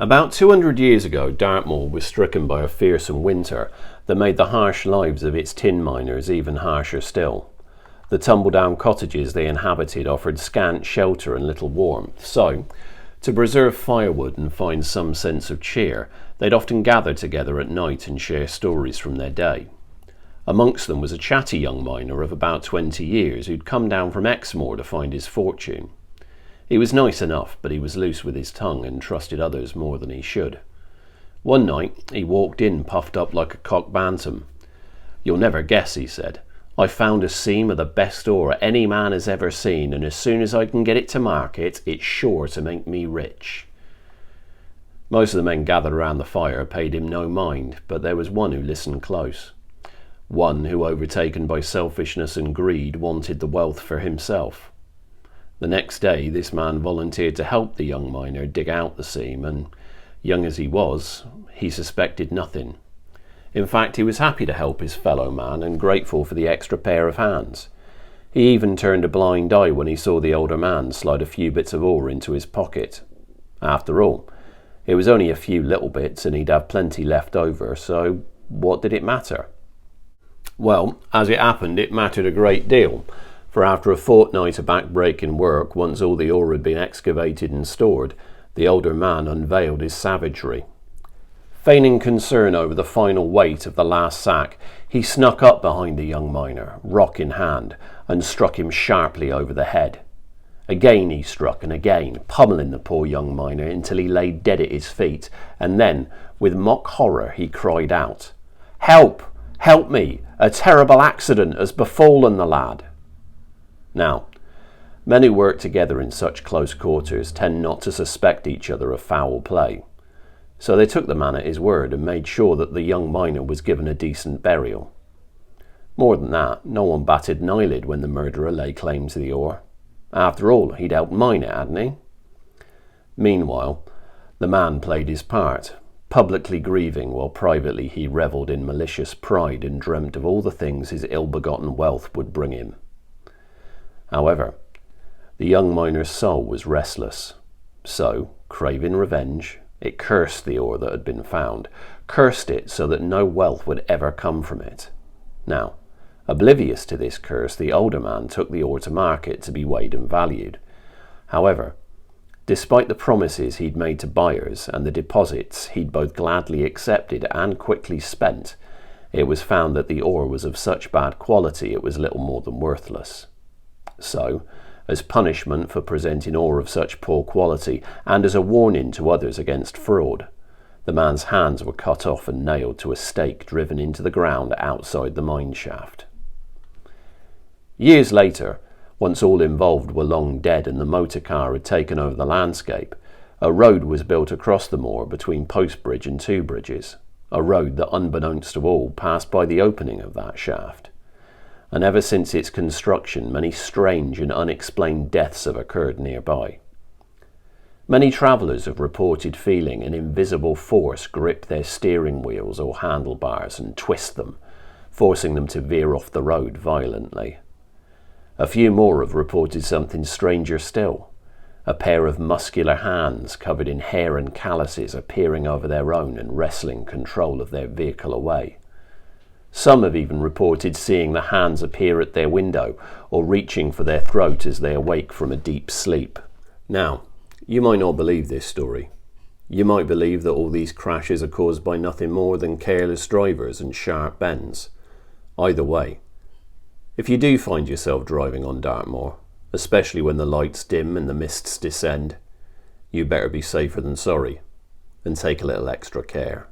About 200 years ago, Dartmoor was stricken by a fearsome winter that made the harsh lives of its tin miners even harsher still. The tumble-down cottages they inhabited offered scant shelter and little warmth, so, to preserve firewood and find some sense of cheer, they'd often gather together at night and share stories from their day. Amongst them was a chatty young miner of about 20 years who'd come down from Exmoor to find his fortune. He was nice enough, but he was loose with his tongue and trusted others more than he should. One night, he walked in puffed up like a cock bantam. "You'll never guess," he said. "I found a seam of the best ore any man has ever seen, and as soon as I can get it to market, it's sure to make me rich." Most of the men gathered around the fire paid him no mind, but there was one who listened close. One who, overtaken by selfishness and greed, wanted the wealth for himself. The next day, this man volunteered to help the young miner dig out the seam, and, young as he was, he suspected nothing. In fact, he was happy to help his fellow man and grateful for the extra pair of hands. He even turned a blind eye when he saw the older man slide a few bits of ore into his pocket. After all, it was only a few little bits and he'd have plenty left over, so what did it matter? Well, as it happened, it mattered a great deal. For after a fortnight of back-breaking work, once all the ore had been excavated and stored, the older man unveiled his savagery. Feigning concern over the final weight of the last sack, he snuck up behind the young miner, rock in hand, and struck him sharply over the head. Again he struck, and again, pummeling the poor young miner until he lay dead at his feet, and then, with mock horror, he cried out, "Help! Help me! A terrible accident has befallen the lad!" Now, men who work together in such close quarters tend not to suspect each other of foul play. So they took the man at his word and made sure that the young miner was given a decent burial. More than that, no one batted an eyelid when the murderer lay claim to the ore. After all, he'd helped mine it, hadn't he? Meanwhile, the man played his part, publicly grieving while privately he revelled in malicious pride and dreamt of all the things his ill-begotten wealth would bring him. However, the young miner's soul was restless, so, craving revenge, it cursed the ore that had been found, cursed it so that no wealth would ever come from it. Now, oblivious to this curse, the older man took the ore to market to be weighed and valued. However, despite the promises he'd made to buyers and the deposits he'd both gladly accepted and quickly spent, it was found that the ore was of such bad quality it was little more than worthless. So, as punishment for presenting ore of such poor quality, and as a warning to others against fraud, the man's hands were cut off and nailed to a stake driven into the ground outside the mine shaft. Years later, once all involved were long dead and the motor car had taken over the landscape, a road was built across the moor between Post Bridge and Two Bridges, a road that, unbeknownst to all, passed by the opening of that shaft. And ever since its construction, many strange and unexplained deaths have occurred nearby. Many travellers have reported feeling an invisible force grip their steering wheels or handlebars and twist them, forcing them to veer off the road violently. A few more have reported something stranger still, a pair of muscular hands covered in hair and calluses appearing over their own and wresting control of their vehicle away. Some have even reported seeing the hands appear at their window or reaching for their throat as they awake from a deep sleep. Now, you might not believe this story. You might believe that all these crashes are caused by nothing more than careless drivers and sharp bends. Either way, if you do find yourself driving on Dartmoor, especially when the lights dim and the mists descend, you better be safer than sorry, and take a little extra care.